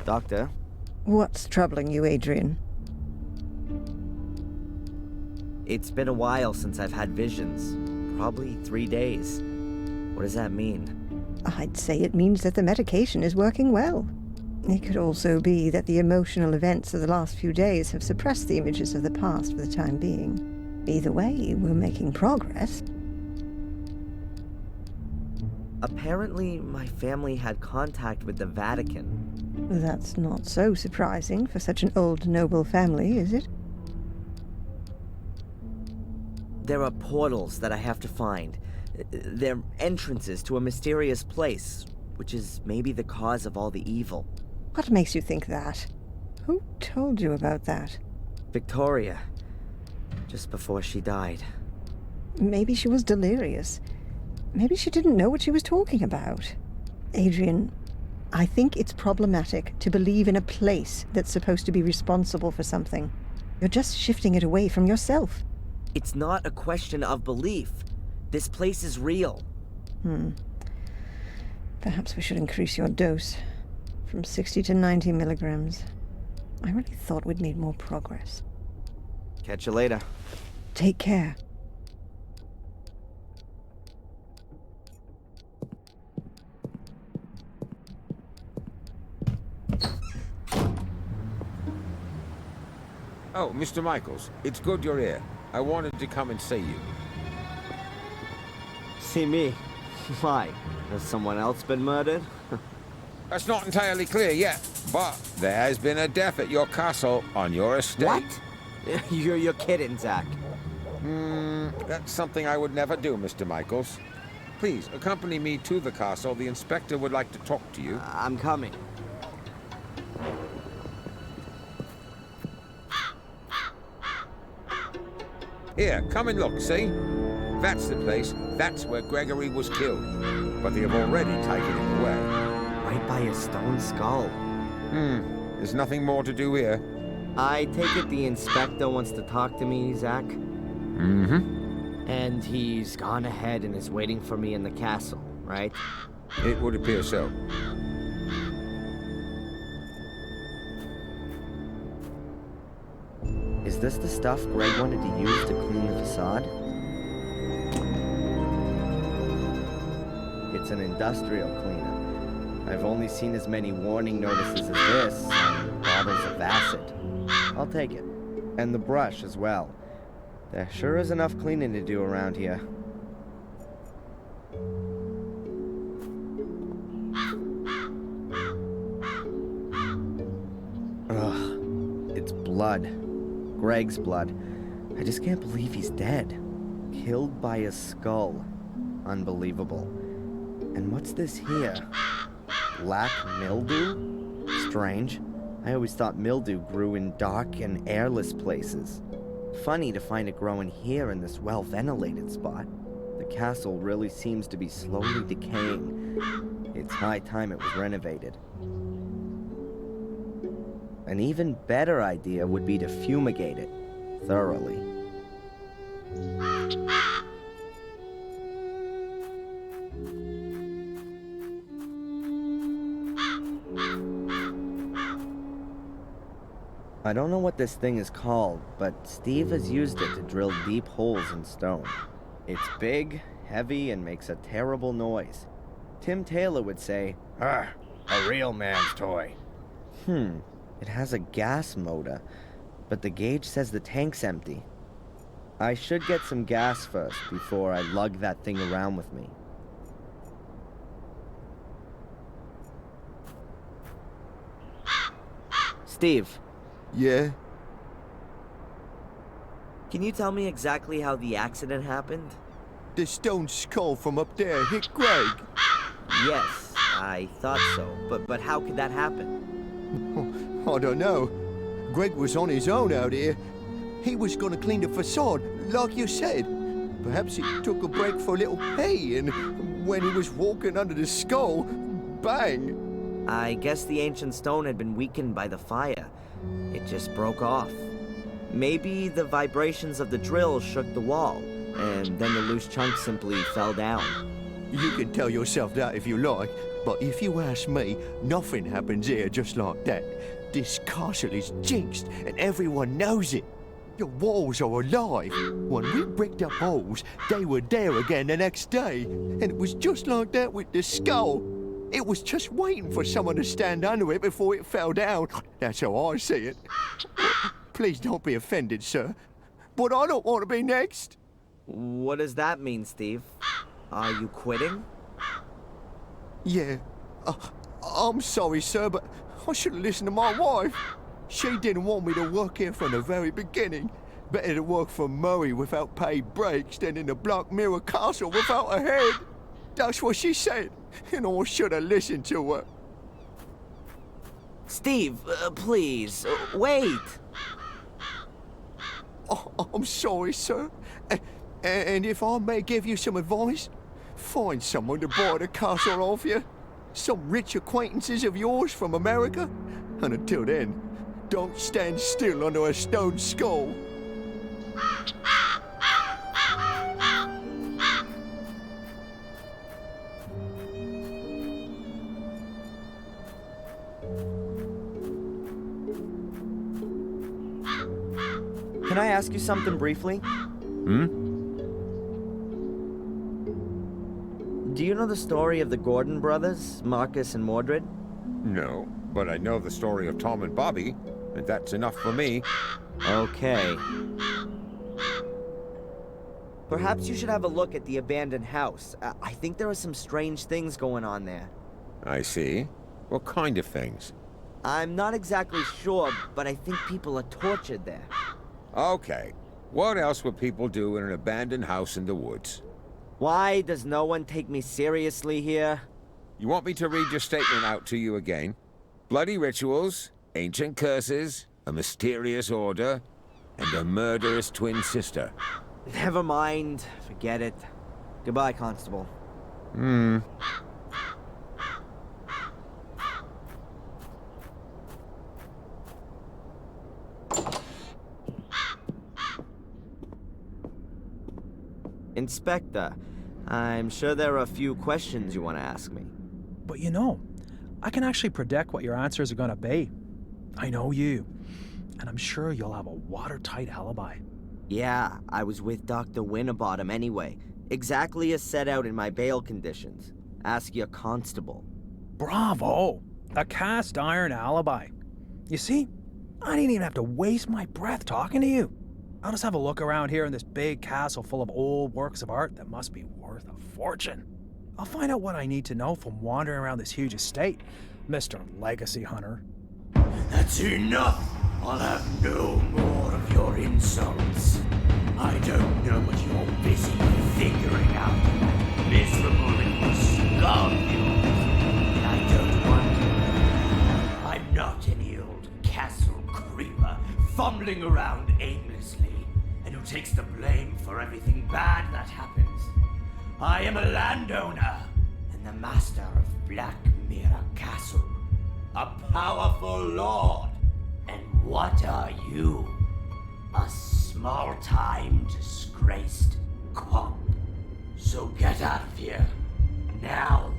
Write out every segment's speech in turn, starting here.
Doctor? What's troubling you, Adrian? It's been a while since I've had visions. Probably 3 days. What does that mean? I'd say it means that the medication is working well. It could also be that the emotional events of the last few days have suppressed the images of the past for the time being. Either way, we're making progress. Apparently, my family had contact with the Vatican. That's not so surprising for such an old noble family, is it? There are portals that I have to find. They're entrances to a mysterious place, which is maybe the cause of all the evil. What makes you think that? Who told you about that? Victoria, just before she died. Maybe she was delirious. Maybe she didn't know what she was talking about. Adrian, I think it's problematic to believe in a place that's supposed to be responsible for something. You're just shifting it away from yourself. It's not a question of belief. This place is real. Perhaps we should increase your dose from 60 to 90 milligrams. I really thought we'd made more progress. Catch you later. Take care. Oh, Mr. Michaels, it's good you're here. I wanted to come and see you. See me? Why? Has someone else been murdered? That's not entirely clear yet, but there has been a death at your castle on your estate. What? You're kidding, Zach. That's something I would never do, Mr. Michaels. Please, accompany me to the castle. The inspector would like to talk to you. I'm coming. Here, come and look, see? That's the place. That's where Gregory was killed. But they have already taken him away. Right by a stone skull. There's nothing more to do here. I take it the inspector wants to talk to me, Zach? And he's gone ahead and is waiting for me in the castle, right? It would appear so. Is this the stuff Greg wanted to use to clean the facade? It's an industrial cleaner. I've only seen as many warning notices as this on bottles of acid. I'll take it. And the brush as well. There sure is enough cleaning to do around here. Ugh, it's blood. Greg's blood. I just can't believe he's dead. Killed by a skull. Unbelievable. And what's this here? Black mildew? Strange. I always thought mildew grew in dark and airless places. Funny to find it growing here in this well-ventilated spot. The castle really seems to be slowly decaying. It's high time it was renovated. An even better idea would be to fumigate it thoroughly. I don't know what this thing is called, but Steve has used it to drill deep holes in stone. It's big, heavy, and makes a terrible noise. Tim Taylor would say, a real man's toy. It has a gas motor, but the gauge says the tank's empty. I should get some gas first before I lug that thing around with me. Steve. Yeah? Can you tell me exactly how the accident happened? The stone skull from up there hit Greg. Yes, I thought so. But how could that happen? I don't know. Greg was on his own out here. He was gonna clean the facade, like you said. Perhaps he took a break for a little pee, and when he was walking under the skull, bang! I guess the ancient stone had been weakened by the fire. It just broke off. Maybe the vibrations of the drill shook the wall, and then the loose chunk simply fell down. You can tell yourself that if you like, but if you ask me, nothing happens here just like that. This castle is jinxed, and everyone knows it. The walls are alive. When we bricked up holes, they were there again the next day. And it was just like that with the skull. It was just waiting for someone to stand under it before it fell down. That's how I see it. Please don't be offended, sir. But I don't want to be next. What does that mean, Steve? Are you quitting? Yeah. I'm sorry, sir, but I should have listened to my wife. She didn't want me to work here from the very beginning. Better to work for Murray without paid breaks than in the Black Mirror Castle without a head. That's what she said, and I should have listened to her. Steve, please, wait. Oh, I'm sorry, sir. And if I may give you some advice, find someone to buy the castle off you. Some rich acquaintances of yours from America. And until then, don't stand still under a stone skull. Can I ask you something briefly? Do you know the story of the Gordon brothers, Marcus and Mordred? No, but I know the story of Tom and Bobby, and that's enough for me. Okay. Perhaps you should have a look at the abandoned house. I think there are some strange things going on there. I see. What kind of things? I'm not exactly sure, but I think people are tortured there. Okay. What else would people do in an abandoned house in the woods? Why does no one take me seriously here? You want me to read your statement out to you again? Bloody rituals, ancient curses, a mysterious order, and a murderous twin sister. Never mind. Forget it. Goodbye, Constable. Inspector, I'm sure there are a few questions you want to ask me. But you know, I can actually predict what your answers are going to be. I know you, and I'm sure you'll have a watertight alibi. Yeah, I was with Dr. Winterbottom anyway. Exactly as set out in my bail conditions. Ask your constable. Bravo! A cast iron alibi. You see, I didn't even have to waste my breath talking to you. I'll just have a look around here in this big castle full of old works of art that must be worth a fortune. I'll find out what I need to know from wandering around this huge estate, Mr. Legacy Hunter. That's enough! I'll have no more of your insults. I don't know what you're busy figuring out in that miserable little skull of yours. And I don't want to. I'm not any old castle creeper fumbling around aimlessly and who takes the blame for everything bad that happens. I am a landowner and the master of Black Mirror Castle. A powerful lord. And what are you? A small-time disgraced cop. So get out of here. Now.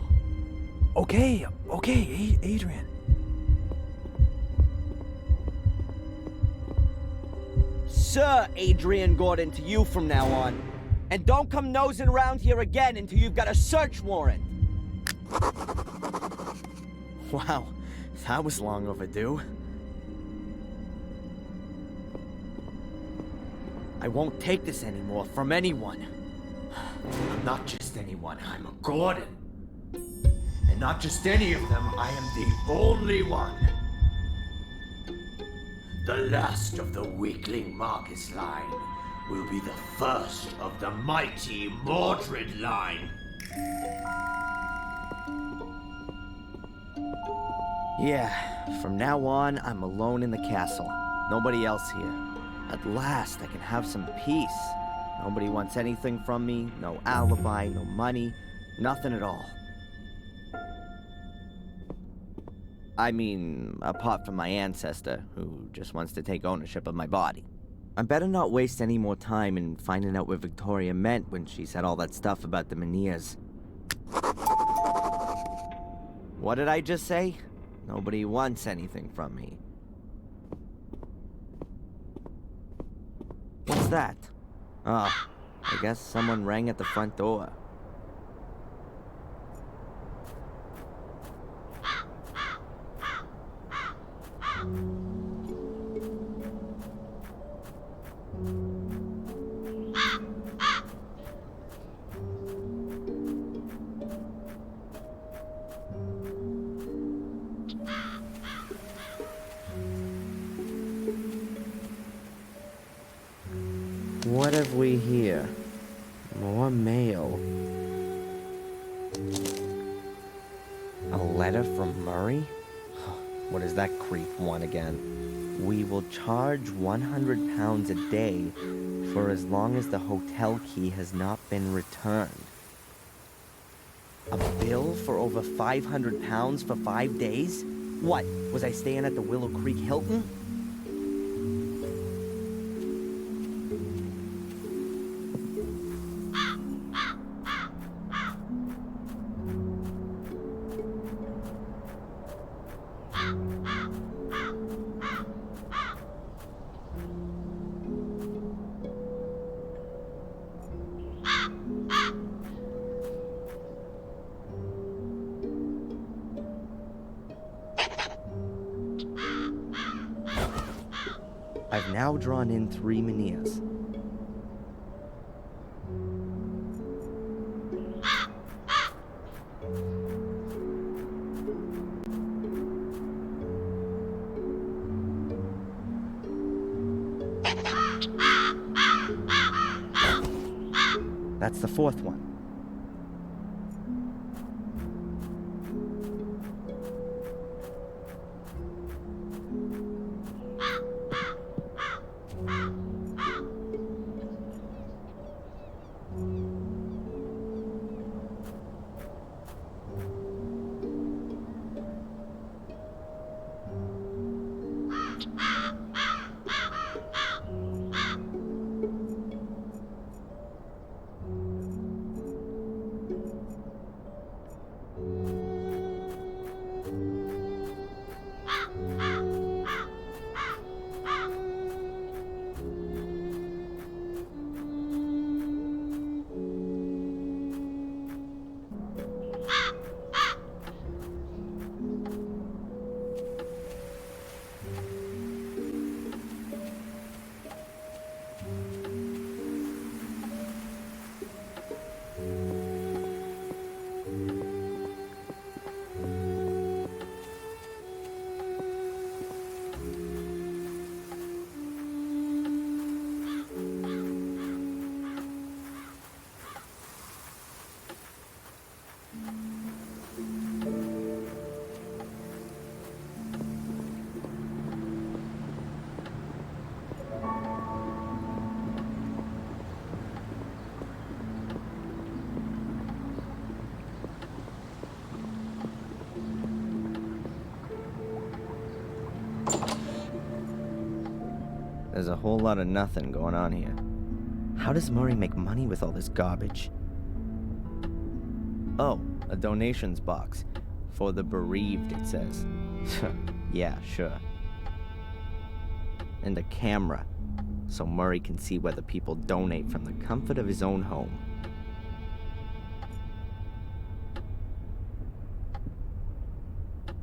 Okay, Adrian. Sir Adrian Gordon to you from now on. And don't come nosing around here again until you've got a search warrant. Wow, that was long overdue. I won't take this anymore from anyone. I'm not just anyone, I'm a Gordon. And not just any of them, I am the only one. The last of the weakling Marcus line will be the first of the mighty Mordred line. Yeah, from now on, I'm alone in the castle. Nobody else here. At last, I can have some peace. Nobody wants anything from me, no alibi, no money, nothing at all. I mean, apart from my ancestor, who just wants to take ownership of my body. I better not waste any more time in finding out what Victoria meant when she said all that stuff about the Menhirs. What did I just say? Nobody wants anything from me. What's that? Oh, I guess someone rang at the front door. What have we here? More mail. A letter from Murray? What does that creep want again? We will charge £100 a day for as long as the hotel key has not been returned. A bill for over £500 for 5 days? What, was I staying at the Willow Creek Hilton? I've now drawn in 3 Minias. That's the 4th one. There's a whole lot of nothing going on here. How does Murray make money with all this garbage? Oh, a donations box. For the bereaved, it says. Yeah, sure. And a camera, so Murray can see whether people donate from the comfort of his own home.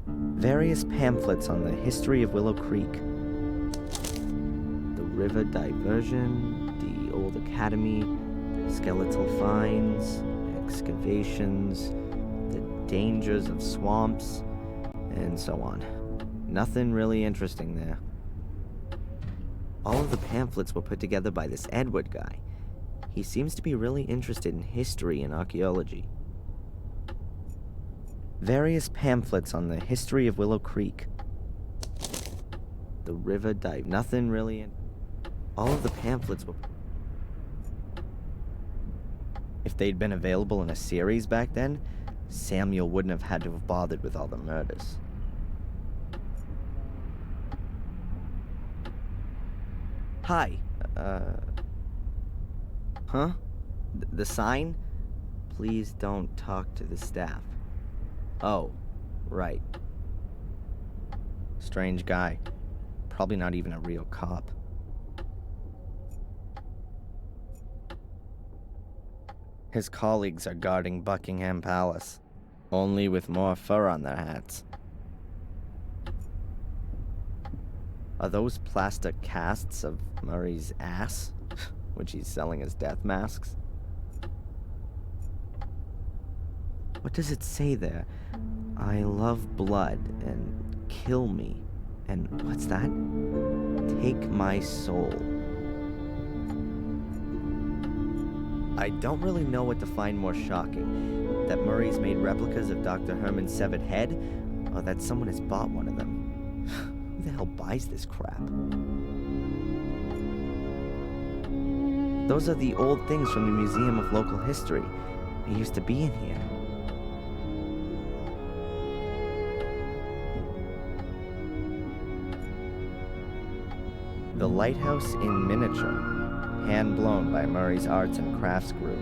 Various pamphlets on the history of Willow Creek. River diversion, the old academy, skeletal finds, excavations, the dangers of swamps, and so on. Nothing really interesting there. All of the pamphlets were put together by this Edward guy. He seems to be really interested in history and archaeology. Various pamphlets on the history of Willow Creek. The river dive. Nothing really. All of the pamphlets were. If they'd been available in a series back then, Samuel wouldn't have had to have bothered with all the murders. Hi, huh? The sign? Please don't talk to the staff. Oh, right. Strange guy. Probably not even a real cop. His colleagues are guarding Buckingham Palace, only with more fur on their hats. Are those plastic casts of Murray's ass, which he's selling as death masks? What does it say there? I love blood, and kill me, and what's that? Take my soul. I don't really know what to find more shocking. That Murray's made replicas of Dr. Herman's severed head, or that someone has bought one of them. Who the hell buys this crap? Those are the old things from the Museum of Local History. It used to be in here. The Lighthouse in Miniature, hand-blown by Murray's Arts and Crafts Group.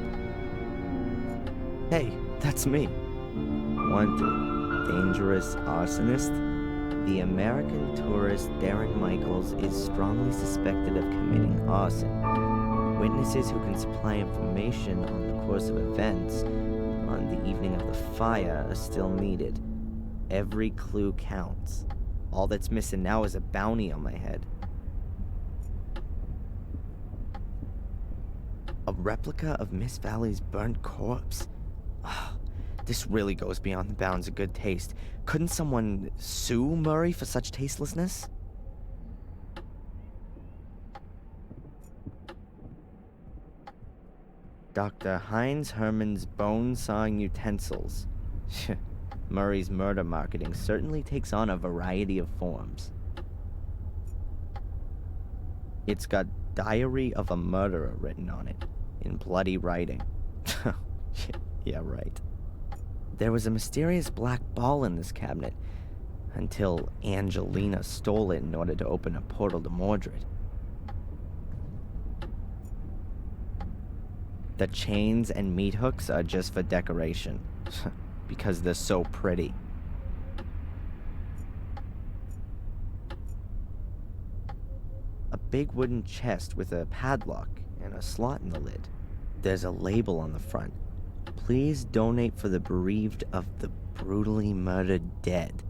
Hey, that's me. Wanted, dangerous arsonist. The American tourist Darren Michaels is strongly suspected of committing arson. Witnesses who can supply information on the course of events on the evening of the fire are still needed. Every clue counts. All that's missing now is a bounty on my head. A replica of Miss Valley's burnt corpse. Oh, this really goes beyond the bounds of good taste. Couldn't someone sue Murray for such tastelessness? Dr. Heinz Herman's bone-sawing utensils. Murray's murder marketing certainly takes on a variety of forms. It's got Diary of a Murderer written on it, in bloody writing. Yeah, right. There was a mysterious black ball in this cabinet, until Angelina stole it in order to open a portal to Mordred. The chains and meat hooks are just for decoration, because they're so pretty. A big wooden chest with a padlock and a slot in the lid. There's a label on the front. Please donate for the bereaved of the brutally murdered dead.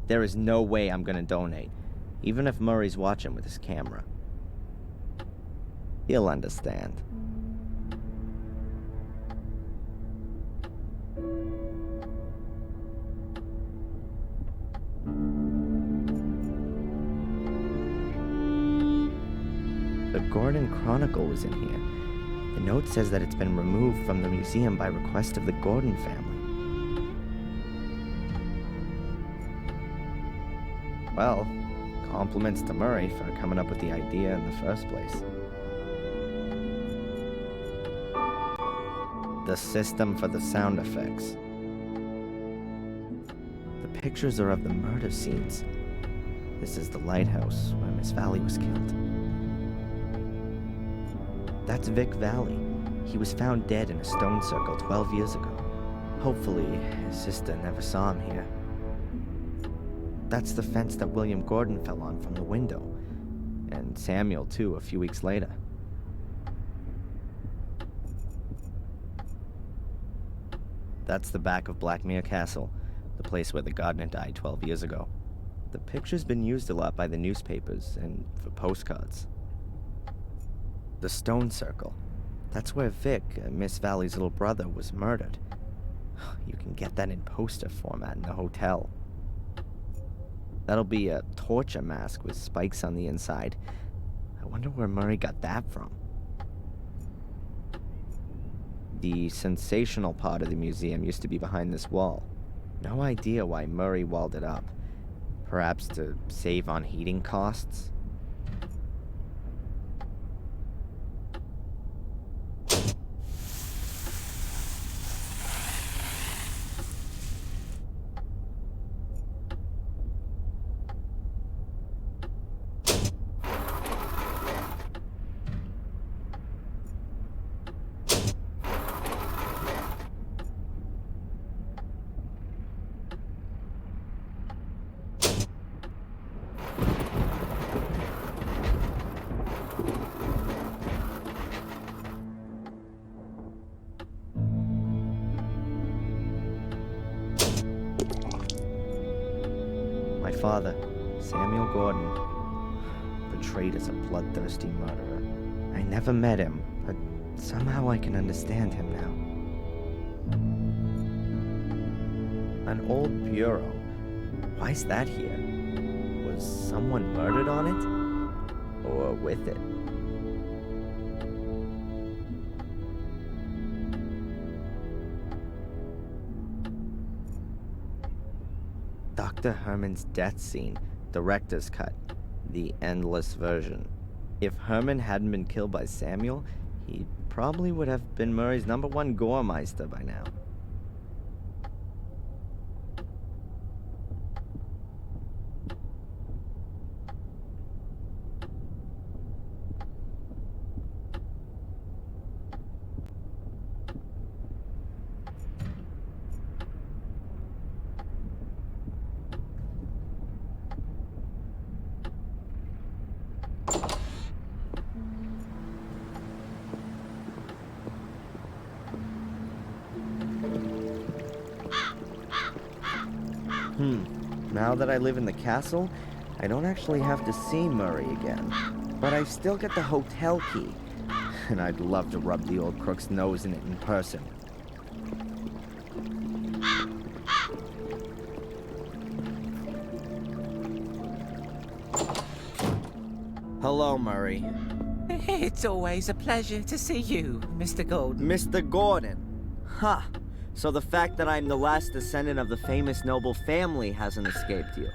There is no way I'm gonna donate, even if Murray's watching with his camera. He'll understand. The Gordon Chronicle was in here. The note says that it's been removed from the museum by request of the Gordon family. Well, compliments to Murray for coming up with the idea in the first place. The system for the sound effects. The pictures are of the murder scenes. This is the lighthouse where Miss Valley was killed. That's Vic Valley. He was found dead in a stone circle 12 years ago. Hopefully, his sister never saw him here. That's the fence that William Gordon fell on from the window. And Samuel, too, a few weeks later. That's the back of Blackmere Castle, the place where the gardener died 12 years ago. The picture's been used a lot by the newspapers and for postcards. The stone circle. That's where Vic, Miss Valley's little brother, was murdered. You can get that in poster format in the hotel. That'll be a torture mask with spikes on the inside. I wonder where Murray got that from. The sensational part of the museum used to be behind this wall. No idea why Murray walled it up. Perhaps to save on heating costs? father, Samuel Gordon, portrayed as a bloodthirsty murderer. I never met him, but somehow I can understand him now. An old bureau. Why's that here? Was someone murdered on it? Or with it? Dr. Herman's death scene, director's cut, the endless version. If Herman hadn't been killed by Samuel, he probably would have been Murray's #1 goremeister by now. Now that I live in the castle, I don't actually have to see Murray again. But I still get the hotel key, and I'd love to rub the old crook's nose in it in person. Hello, Murray. It's always a pleasure to see you, Mr. Gordon. Mr. Gordon. Huh. So the fact that I'm the last descendant of the famous noble family hasn't escaped you.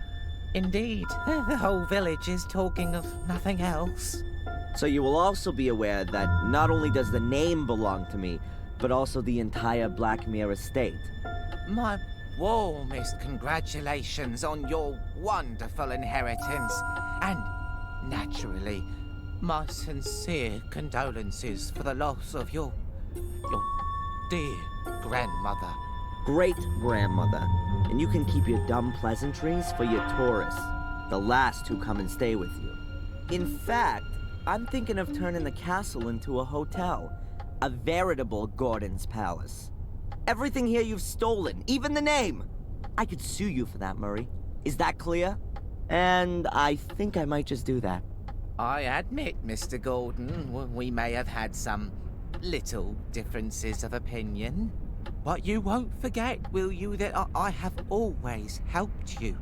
Indeed. The whole village is talking of nothing else. So you will also be aware that not only does the name belong to me, but also the entire Blackmere estate. My warmest congratulations on your wonderful inheritance. And, naturally, my sincere condolences for the loss of your dear grandmother. Great-grandmother. And you can keep your dumb pleasantries for your tourists, the last who come and stay with you. In fact, I'm thinking of turning the castle into a hotel. A veritable Gordon's Palace. Everything here you've stolen, even the name. I could sue you for that, Murray. Is that clear? And I think I might just do that. I admit, Mr. Gordon, we may have had some little differences of opinion. But you won't forget, will you, that I have always helped you.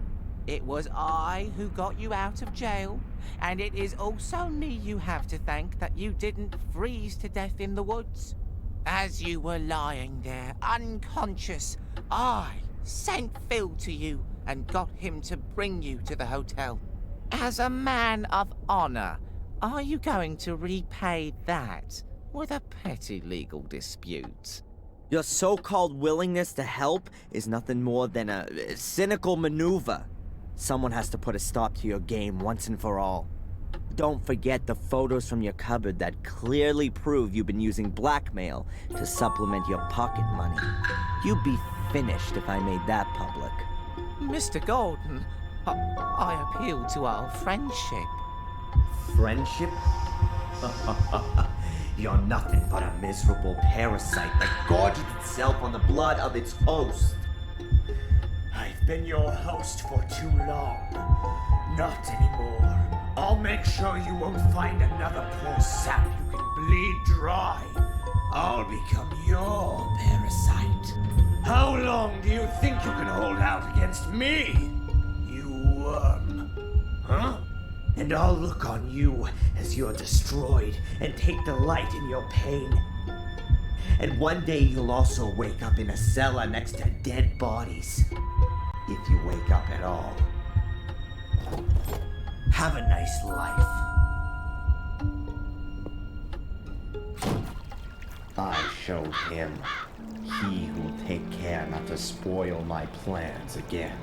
It was I who got you out of jail, and it is also me you have to thank that you didn't freeze to death in the woods. As you were lying there, unconscious, I sent Phil to you and got him to bring you to the hotel. As a man of honor, are you going to repay that with a petty legal dispute? Your so-called willingness to help is nothing more than a cynical maneuver. Someone has to put a stop to your game once and for all. Don't forget the photos from your cupboard that clearly prove you've been using blackmail to supplement your pocket money. You'd be finished if I made that public. Mr. Gordon, I appeal to our friendship. Friendship? You're nothing but a miserable parasite that gorges itself on the blood of its host. I've been your host for too long. Not anymore. I'll make sure you won't find another poor sap you can bleed dry. I'll become your parasite. How long do you think you can hold out against me, you worm? Huh? And I'll look on you as you're destroyed and take delight in your pain. And one day you'll also wake up in a cellar next to dead bodies. If you wake up at all. Have a nice life. I showed him. He who will take care not to spoil my plans again.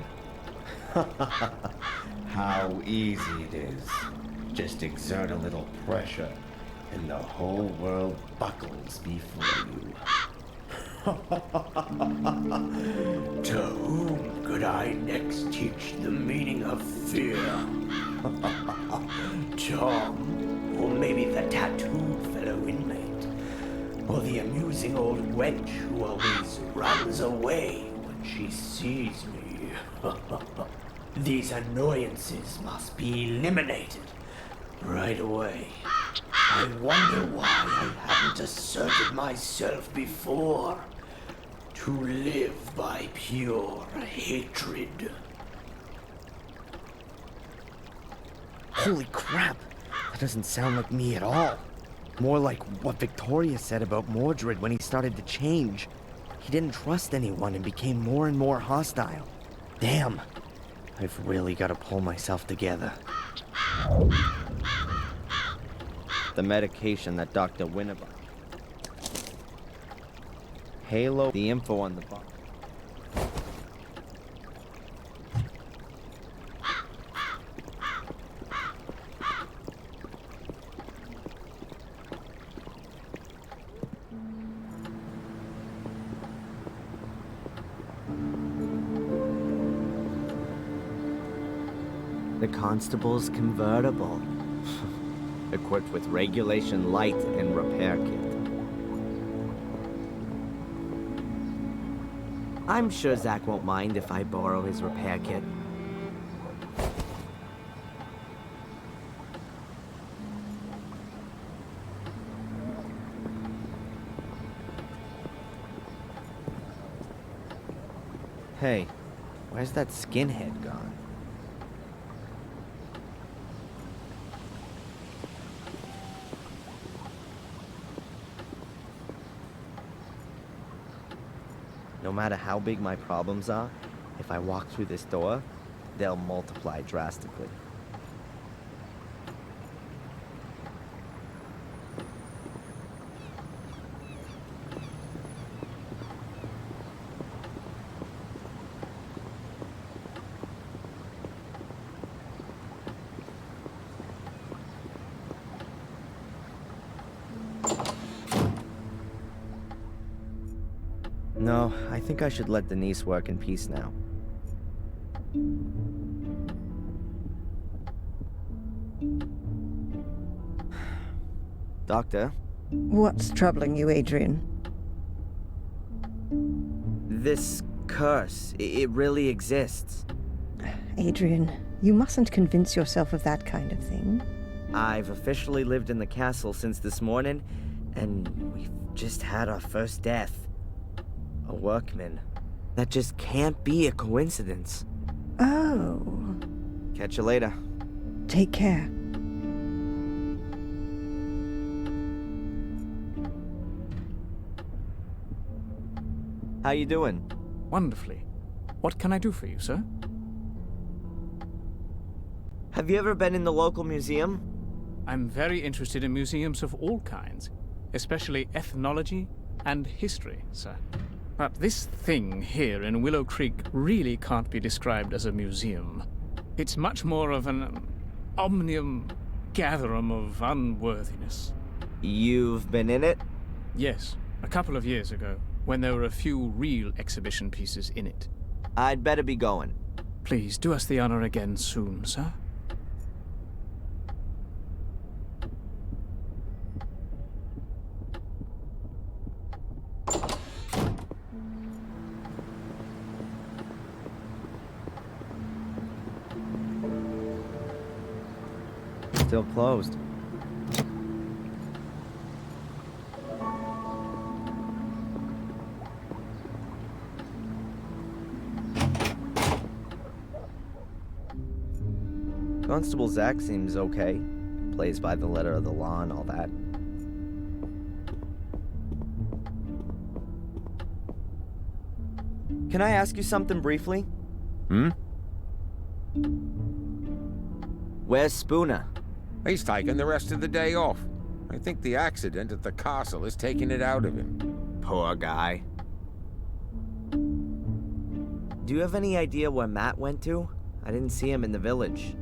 How easy it is. Just exert a little pressure, and the whole world buckles before you. To whom could I next teach the meaning of fear? Tom, or maybe the tattooed fellow inmate, or the amusing old wench who always runs away when she sees me. These annoyances must be eliminated right away. I wonder why I haven't asserted myself before. To live by pure hatred. Holy crap! That doesn't sound like me at all. More like what Victoria said about Mordred when he started to change. He didn't trust anyone and became more and more hostile. Damn. I've really got to pull myself together. The medication that Dr. Winneba. Halo, the info on the box. The constable's convertible. Equipped with regulation light and repair kit. I'm sure Zach won't mind if I borrow his repair kit. Hey, where's that skinhead gone? No matter how big my problems are, if I walk through this door, they'll multiply drastically. No, I think I should let Denise work in peace now. Doctor? What's troubling you, Adrian? This curse, it really exists. Adrian, you mustn't convince yourself of that kind of thing. I've officially lived in the castle since this morning, and we've just had our first death. A workman. That just can't be a coincidence. Oh. Catch you later. Take care. How you doing? Wonderfully. What can I do for you, sir? Have you ever been in the local museum? I'm very interested in museums of all kinds, especially ethnology and history, sir. But this thing here in Willow Creek really can't be described as a museum. It's much more of an omnium gatherum of unworthiness. You've been in it? Yes, a couple of years ago, when there were a few real exhibition pieces in it. I'd better be going. Please do us the honor again soon, sir. Still closed. Constable Zach seems okay. Plays by the letter of the law and all that. Can I ask you something briefly? Where's Spooner? He's taken the rest of the day off. I think the accident at the castle has taken it out of him. Poor guy. Do you have any idea where Matt went to? I didn't see him in the village.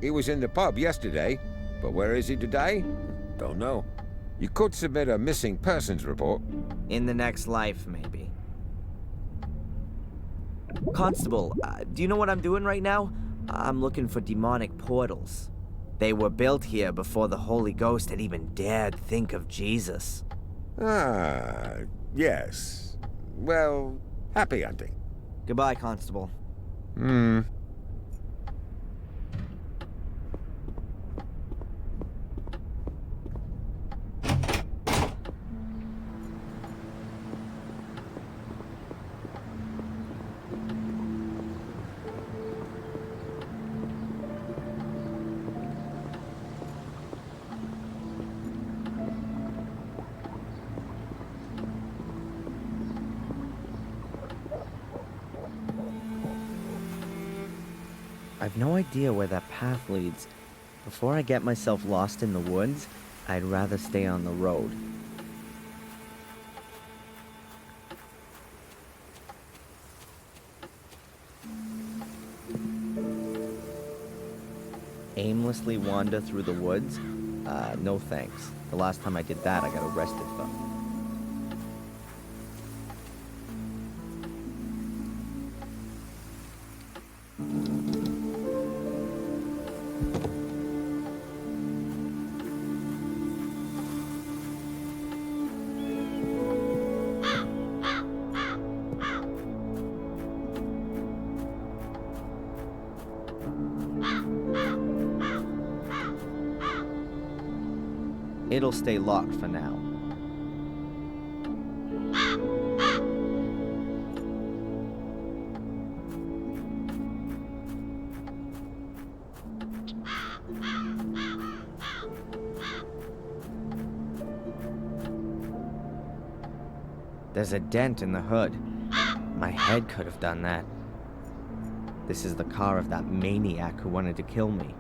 He was in the pub yesterday, but where is he today? Don't know. You could submit a missing persons report. In the next life, maybe. Constable, do you know what I'm doing right now? I'm looking for demonic portals. They were built here before the Holy Ghost had even dared think of Jesus. Ah, yes. Well, happy hunting. Goodbye, Constable. I've no idea where that path leads. Before I get myself lost in the woods, I'd rather stay on the road. Aimlessly wander through the woods? No thanks. The last time I did that, I got arrested for. It'll stay locked for now. There's a dent in the hood. My head could have done that. This is the car of that maniac who wanted to kill me.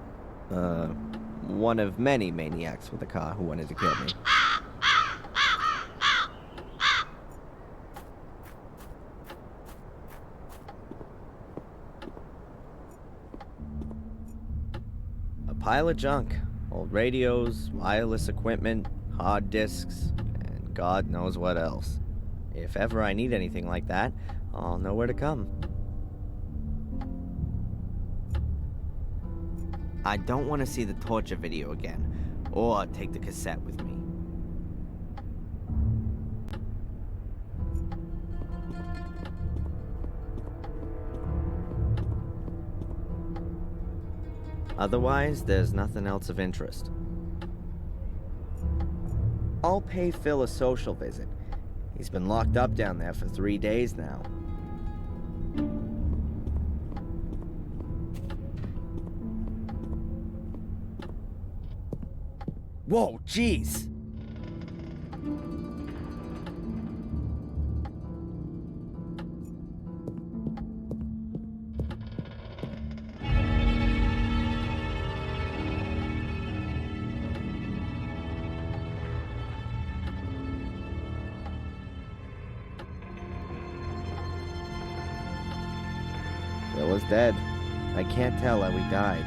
One of many maniacs with a car who wanted to kill me. A pile of junk. Old radios, wireless equipment, hard disks, and God knows what else. If ever I need anything like that, I'll know where to come. I don't want to see the torture video again, or take the cassette with me. Otherwise, there's nothing else of interest. I'll pay Phil a social visit. He's been locked up down there for 3 days now. Whoa, jeez! Phil is dead. I can't tell how he died.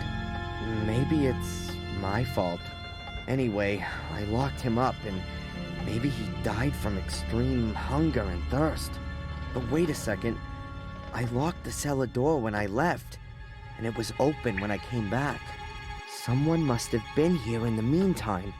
Maybe it's my fault. Anyway, I locked him up, and maybe he died from extreme hunger and thirst. But wait a second. I locked the cellar door when I left, and it was open when I came back. Someone must have been here in the meantime.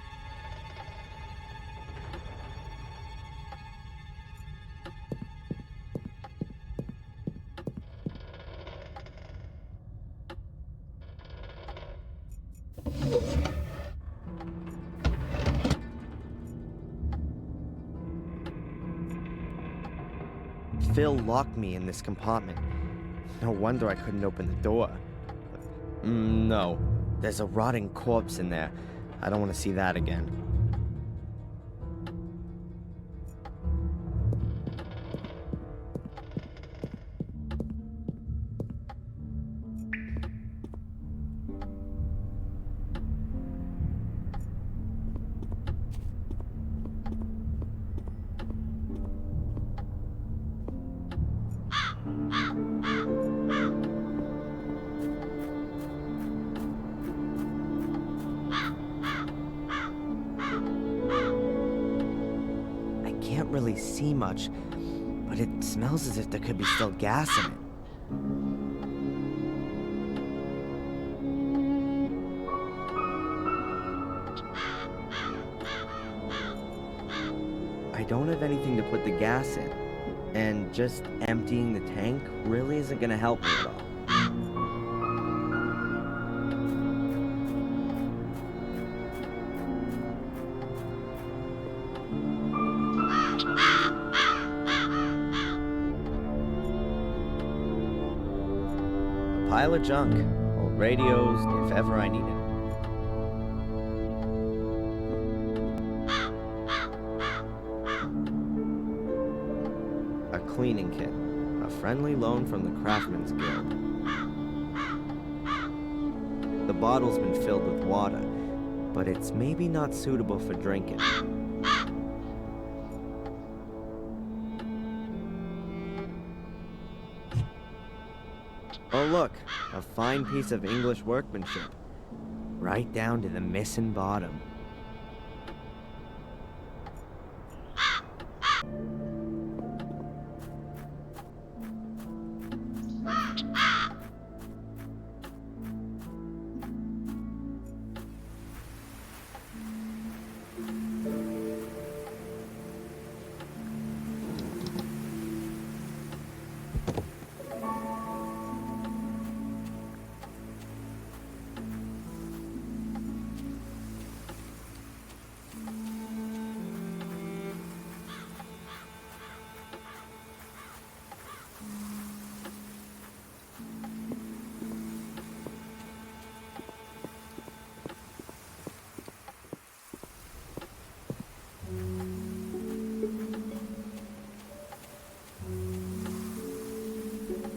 Phil locked me in this compartment. No wonder I couldn't open the door. No, there's a rotting corpse in there. I don't want to see that again. Really see much, but it smells as if there could be still gas in it. I don't have anything to put the gas in, and just emptying the tank really isn't gonna help me at all. Pile of junk, old radios, if ever I need it. A cleaning kit, a friendly loan from the Craftsman's Guild. bottle's been filled with water, but it's maybe not suitable for drinking. Oh look, a fine piece of English workmanship. Right down to the missing bottom.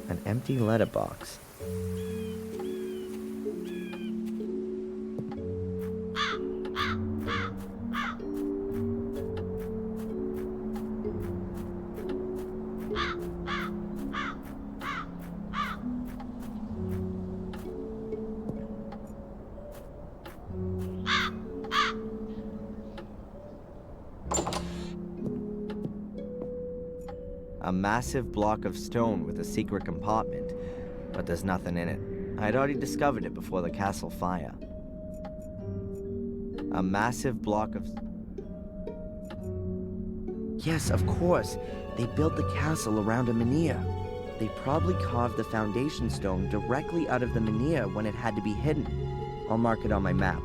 An empty letterbox. A massive block of stone with a secret compartment, but there's nothing in it. I'd already discovered it before the castle fire. A massive block of... Yes, of course. They built the castle around a menhir. They probably carved the foundation stone directly out of the menhir when it had to be hidden. I'll mark it on my map.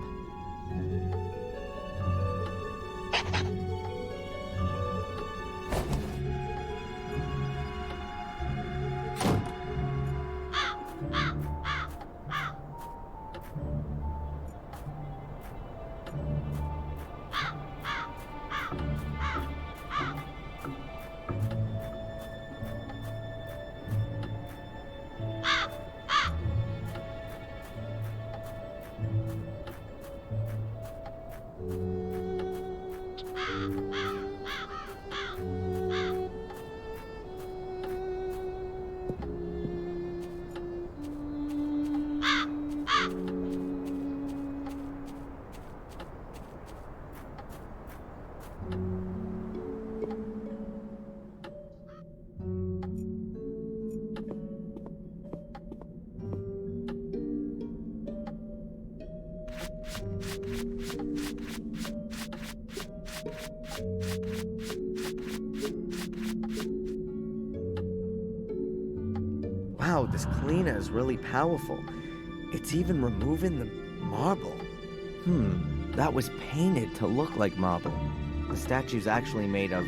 Wow, this cleaner is really powerful. It's even removing the marble. That was painted to look like marble. The statue's actually made of,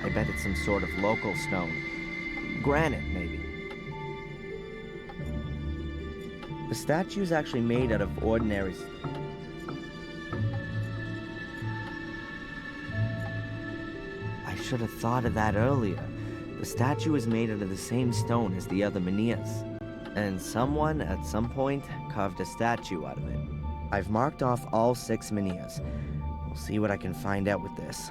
I bet it's some sort of local stone. Granite, maybe. The statue's actually made out of ordinary... I should have thought of that earlier. The statue is made out of the same stone as the other menhirs. And someone, at some point, carved a statue out of it. I've marked off all 6 menhirs. We'll see what I can find out with this.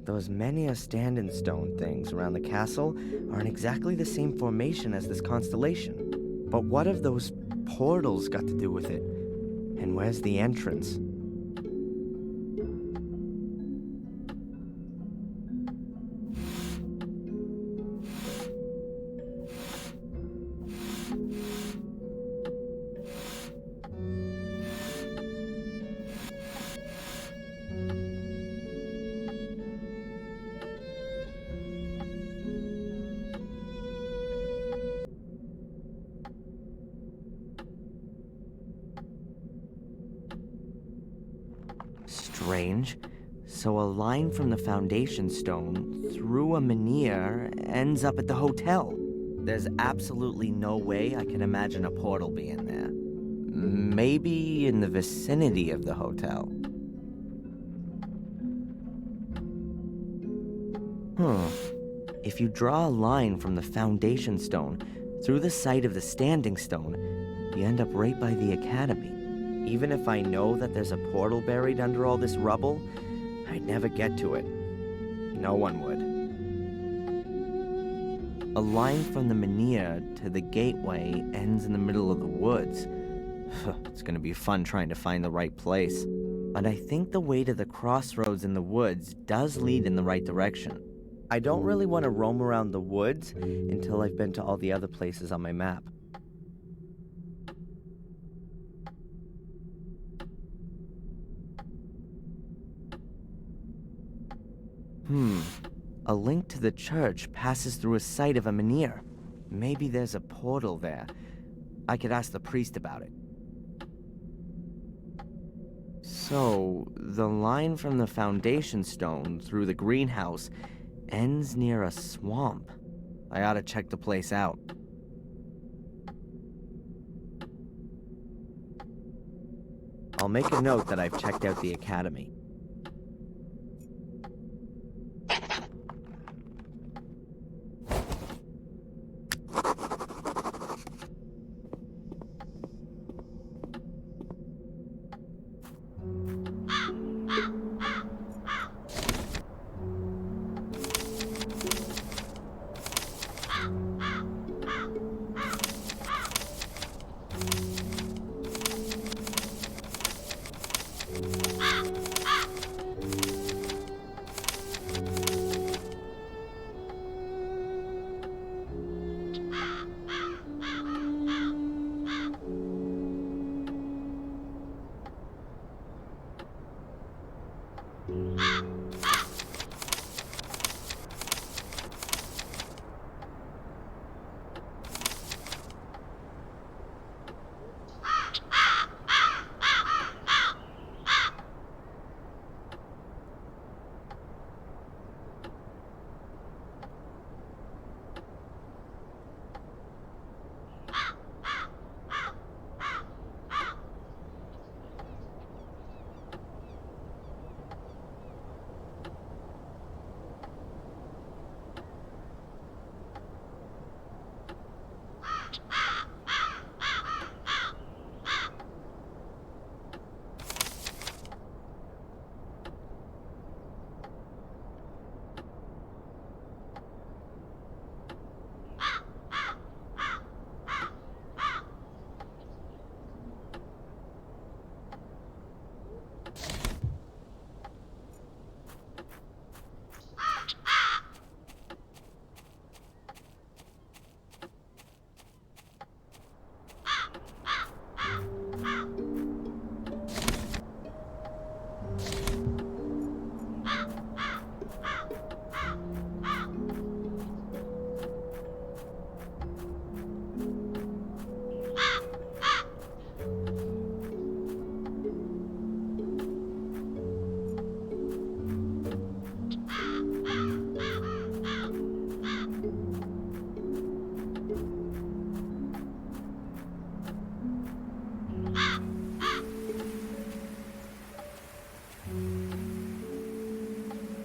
Those Menhir standing stone things around the castle are in exactly the same formation as this constellation. But what have those portals got to do with it? And where's the entrance? Strange. So a line from the foundation stone through a Menhir ends up at the hotel. There's absolutely no way I can imagine a portal being there. Maybe in the vicinity of the hotel. If you draw a line from the foundation stone through the site of the standing stone, you end up right by the academy. Even if I know that there's a portal buried under all this rubble, I'd never get to it. No one would. A line from the Menhir to the gateway ends in the middle of the woods. It's gonna be fun trying to find the right place. But I think the way to the crossroads in the woods does lead in the right direction. I don't really want to roam around the woods until I've been to all the other places on my map. A link to the church passes through a site of a Menhir. Maybe there's a portal there. I could ask the priest about it. So, the line from the foundation stone through the greenhouse ends near a swamp. I ought to check the place out. I'll make a note that I've checked out the academy.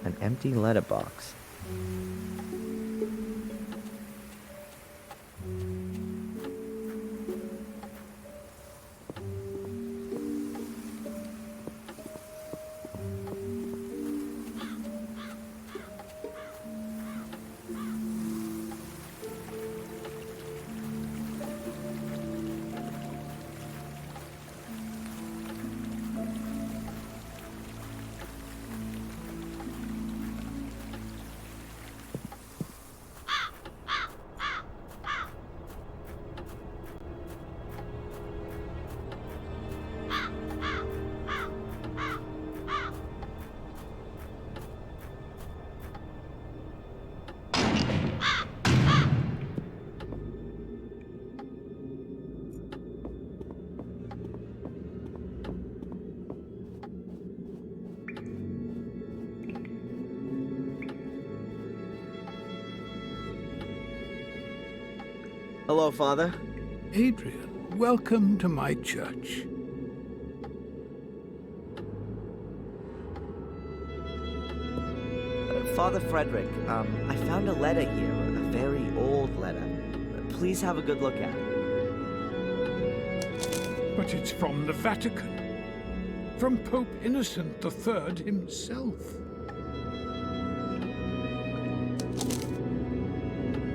An empty letterbox. Hello, Father. Adrian, welcome to my church. Father Frederick, I found a letter here, a very old letter. Please have a good look at it. But it's from the Vatican. From Pope Innocent III himself.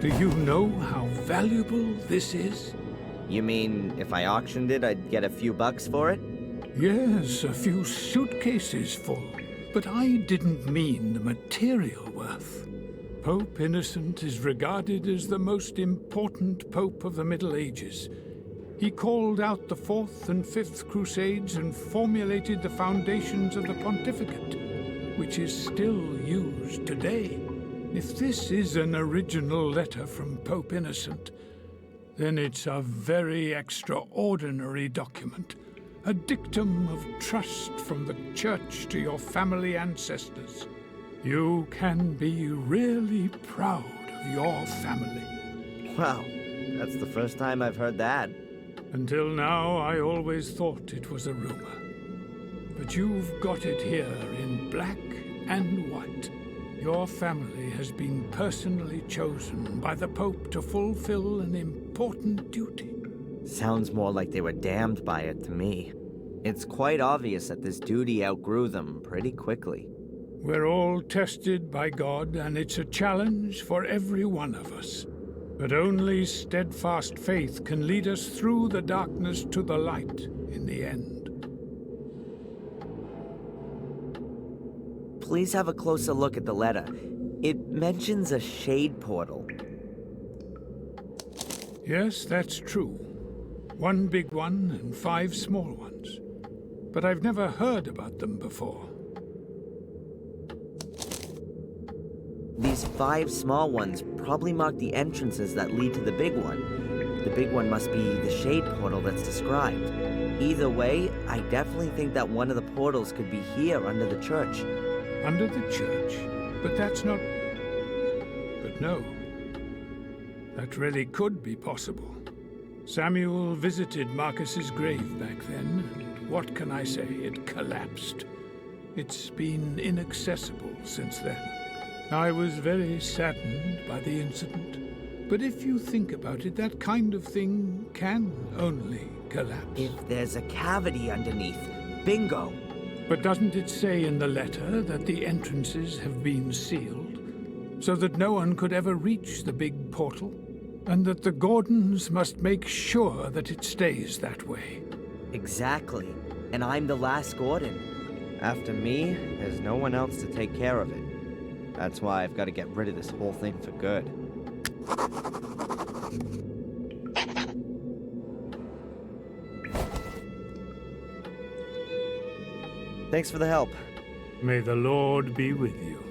Do you know how valuable this is? You mean if I auctioned it, I'd get a few bucks for it? Yes, a few suitcases full. But I didn't mean the material worth. Pope Innocent is regarded as the most important pope of the Middle Ages. He called out the Fourth and Fifth Crusades and formulated the foundations of the pontificate, which is still used today. If this is an original letter from Pope Innocent, then it's a very extraordinary document. A dictum of trust from the Church to your family ancestors. You can be really proud of your family. Wow, that's the first time I've heard that. Until now, I always thought it was a rumor. But you've got it here in black and white. Your family has been personally chosen by the Pope to fulfill an important duty. Sounds more like they were damned by it to me. It's quite obvious that this duty outgrew them pretty quickly. We're all tested by God, and it's a challenge for every one of us. But only steadfast faith can lead us through the darkness to the light in the end. Please have a closer look at the letter. It mentions a shade portal. Yes, that's true. One big one and 5 small ones. But I've never heard about them before. These 5 small ones probably mark the entrances that lead to the big one. The big one must be the shade portal that's described. Either way, I definitely think that one of the portals could be here under the church. Under the church? But that's not... But no. That really could be possible. Samuel visited Marcus's grave back then, and what can I say? It collapsed. It's been inaccessible since then. I was very saddened by the incident. But if you think about it, that kind of thing can only collapse. If there's a cavity underneath, bingo! But doesn't it say in the letter that the entrances have been sealed, so that no one could ever reach the big portal? And that the Gordons must make sure that it stays that way. Exactly. And I'm the last Gordon. After me, there's no one else to take care of it. That's why I've got to get rid of this whole thing for good. Thanks for the help. May the Lord be with you.